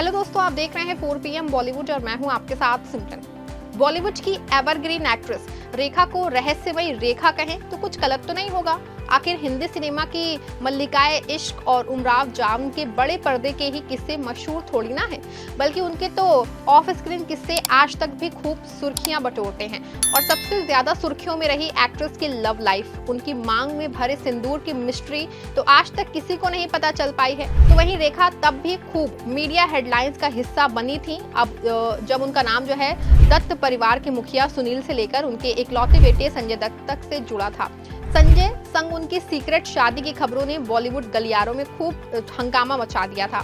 Hello दोस्तों, आप देख रहे हैं 4 PM बॉलीवुड और मैं हूं आपके साथ सिमरन। बॉलीवुड की एवरग्रीन एक्ट्रेस रेखा को रहस्यमयी रेखा कहें तो कुछ गलत तो नहीं होगा। आखिर हिंदी सिनेमा की मल्लिकाए इश्क और उमराव जान के बड़े पर्दे के ही किस्से मशहूर थोड़ी ना है, बल्कि उनके तो ऑफ स्क्रीन किस्से आज तक भी खूब सुर्खियां बटोरते हैं। और सबसे ज्यादा सुर्खियों में रही एक्ट्रेस की लव लाइफ, उनकी मांग में भरे सिंदूर की मिस्ट्री तो आज तक किसी को नहीं पता चल पाई है। तो वहीं रेखा तब भी खूब मीडिया हेडलाइंस का हिस्सा बनी थी। अब जब उनका नाम जो है दत्त परिवार के मुखिया सुनील से लेकर उनके इकलौते बेटे संजय दत्त तक से जुड़ा था। संजय संग उनकी सीक्रेट शादी की खबरों ने बॉलीवुड गलियारों में खूब हंगामा मचा दिया था।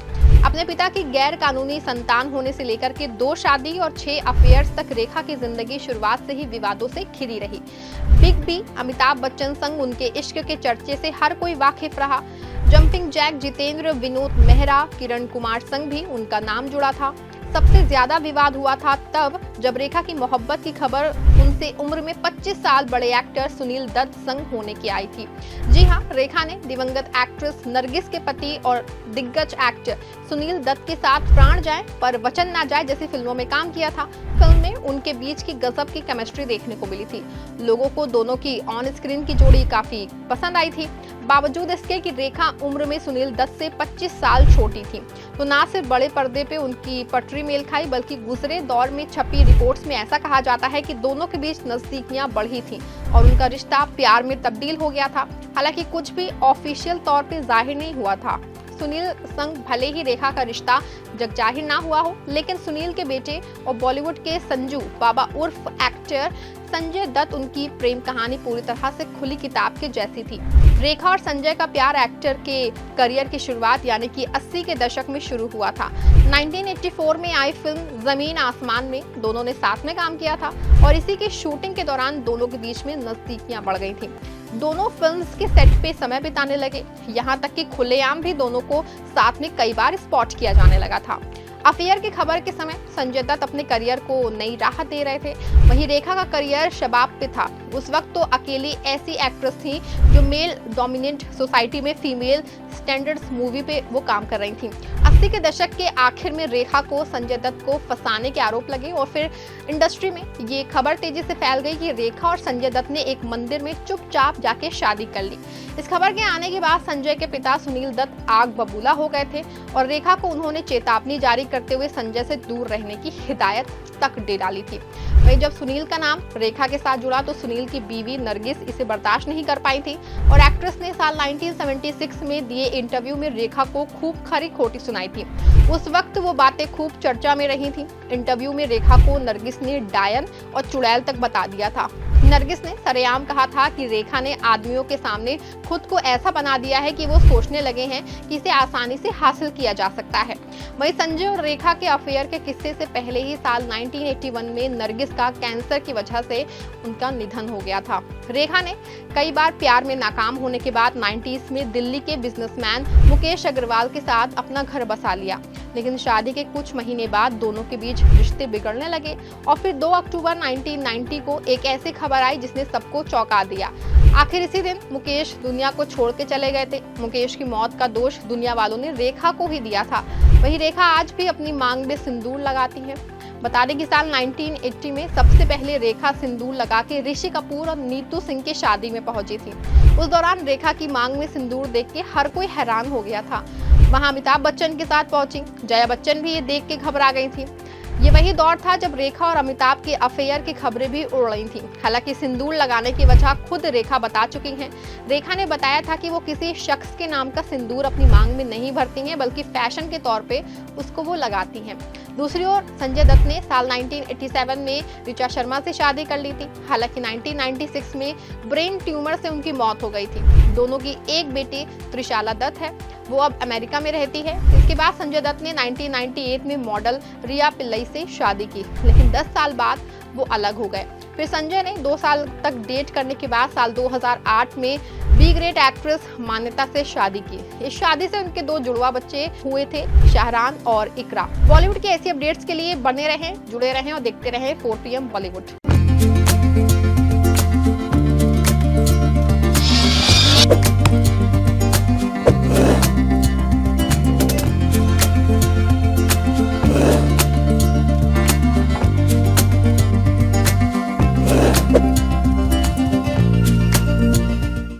अपने पिता की गैर कानूनी संतान होने से लेकर के 2 शादी और 6 अफेयर्स तक रेखा की जिंदगी शुरुआत से ही विवादों से घिरी रही। बिग बी अमिताभ बच्चन संग उनके इश्क के चर्चे से हर कोई वाकिफ रहा। जंपिंग जैक जितेंद्र, विनोद मेहरा, किरण कुमार संग भी उनका नाम जुड़ा था। सबसे ज्यादा विवाद हुआ था तब जब रेखा की मोहब्बत की खबर उनसे उम्र में 25 साल बड़े एक्टर सुनील दत्त संग होने की आई थी। जी हाँ, रेखा ने दिवंगत एक्ट्रेस नरगिस के पति और दिग्गज एक्टर सुनील दत्त के साथ प्राण जाए पर वचन ना जाए जैसी फिल्मों में काम किया था। फिल्म में उनके बीच की गजब की केमिस्ट्री देखने को मिली थी। लोगों को दोनों की ऑन स्क्रीन की जोड़ी काफी पसंद आई थी। बावजूद इसके कि रेखा उम्र में सुनील दत्त से 25 साल छोटी थी, तो ना सिर्फ बड़े पर्दे पे उनकी पटरी मेल खाई, बल्कि गुजरे दौर में छपी रिपोर्ट्स में ऐसा कहा जाता है कि दोनों के बीच नजदीकियां बढ़ी थी और उनका रिश्ता प्यार में तब्दील हो गया था। हालांकि कुछ भी ऑफिशियल तौर पे जाहिर नहीं हुआ था। सुनील संग भले ही रेखा का रिश्ता जगजाहिर ना हुआ हो, लेकिन सुनील के बेटे और बॉलीवुड के संजू बाबा उर्फ एक्टर संजय दत्त उनकी प्रेम कहानी पूरी तरह से खुली किताब के जैसी थी। रेखा और संजय का प्यार एक्टर के करियर की शुरुआत यानी कि 80 के दशक में शुरू हुआ था। 1984 में आई फिल्म जमीन आसमान में दोनों ने साथ में काम किया था और इसी की शूटिंग के दौरान दोनों के बीच में नजदीकियां बढ़ गई थी। दोनों फिल्म्स के सेट पे समय बिताने लगे, यहाँ तक कि खुलेआम भी दोनों को साथ में कई बार स्पॉट किया जाने लगा था। अफेयर की खबर के समय संजय दत्त अपने करियर को नई राह दे रहे थे, वहीं रेखा का करियर शबाब पे था। उस वक्त तो अकेली ऐसी एक्ट्रेस थी जो मेल डोमिनेंट सोसाइटी में फीमेल स्टैंडर्ड्स मूवी पे वो काम कर रही थी। 80 के दशक के आखिर में रेखा को संजय दत्त को फंसाने के आरोप लगे और फिर इंडस्ट्री में ये खबर तेजी से फैल गई कि रेखा और संजय दत्त ने एक मंदिर में चुपचाप जाके शादी कर ली। इस खबर के आने के बाद संजय के पिता सुनील दत्त आग बबूला हो गए थे और रेखा को उन्होंने चेतावनी जारी करते हुए संजय से दूर रहने की हिदायत तक दे डाली थी। वहीं जब सुनील का नाम रेखा के साथ जुड़ा तो सुनील की बीवी नरगिस इसे बर्दाश्त नहीं कर पाई थी और एक्ट्रेस ने साल 1976 में दिए इंटरव्यू में रेखा को खूब खरी खोटी सुनाई थी। उस वक्त वो बातें खूब चर्चा में रही थी। इंटरव्यू में रेखा को नरगिस ने डायन और चुड़ैल तक बता दिया था। नरगिस ने सरेआम कहा था कि रेखा ने आदमियों के सामने खुद को ऐसा बना दिया है कि वो सोचने लगे हैं कि इसे आसानी से हासिल किया जा सकता है। वहीं संजय और रेखा के अफेयर के किस्से से पहले ही साल 1981 में नरगिस का कैंसर की वजह से उनका निधन हो गया था। रेखा ने कई बार प्यार में नाकाम होने के बाद 90s में दिल्ली के बिजनेसमैन मुकेश अग्रवाल के साथ अपना घर बसा लिया, लेकिन शादी के कुछ महीने बाद दोनों के बीच रिश्ते बिगड़ने लगे और फिर 2 अक्टूबर 1990 को एक ऐसी खबर आई जिसने सबको चौंका दिया। आखिर इसी दिन मुकेश दुनिया को छोड़ के चले गए थे। मुकेश की मौत का दोष दुनिया वालों ने रेखा को ही दिया था। वहीं रेखा आज भी अपनी मांग में सिंदूर लगाती है। बता दें कि साल 1980 में सबसे पहले रेखा सिंदूर लगा के ऋषि कपूर और नीतू सिंह की शादी में पहुंची थी। उस दौरान रेखा की मांग में सिंदूर देख के हर कोई हैरान हो गया था। वहां अमिताभ बच्चन के साथ पहुंची जया बच्चन भी ये देख के घबरा गई थी। ये वही दौर था जब रेखा और अमिताभ के अफेयर की खबरें भी उड़ रही थीं। हालांकि सिंदूर लगाने की वजह खुद रेखा बता चुकी हैं। रेखा ने बताया था कि वो किसी शख्स के नाम का सिंदूर अपनी मांग में नहीं भरती हैं, बल्कि फैशन के तौर पे उसको वो लगाती हैं। दूसरी ओर संजय दत्त ने साल 1987 में ऋचा शर्मा से शादी कर ली थी। हालांकि 1996 में ब्रेन ट्यूमर से उनकी मौत हो गई थी। दोनों की एक बेटी त्रिशाला दत्त है, वो अब अमेरिका में रहती है। इसके बाद संजय दत्त ने 1998 में मॉडल रिया पिल्लई से शादी की, लेकिन 10 साल बाद वो अलग हो गए। फिर संजय ने 2 साल तक डेट करने के बाद साल 2008 में बी ग्रेट एक्ट्रेस मान्यता से शादी की। इस शादी से उनके 2 जुड़वा बच्चे हुए थे, शाहरान और इकरा। बॉलीवुड की ऐसी अपडेट्स के लिए बने रहें, जुड़े रहें और देखते रहें 4 PM बॉलीवुड।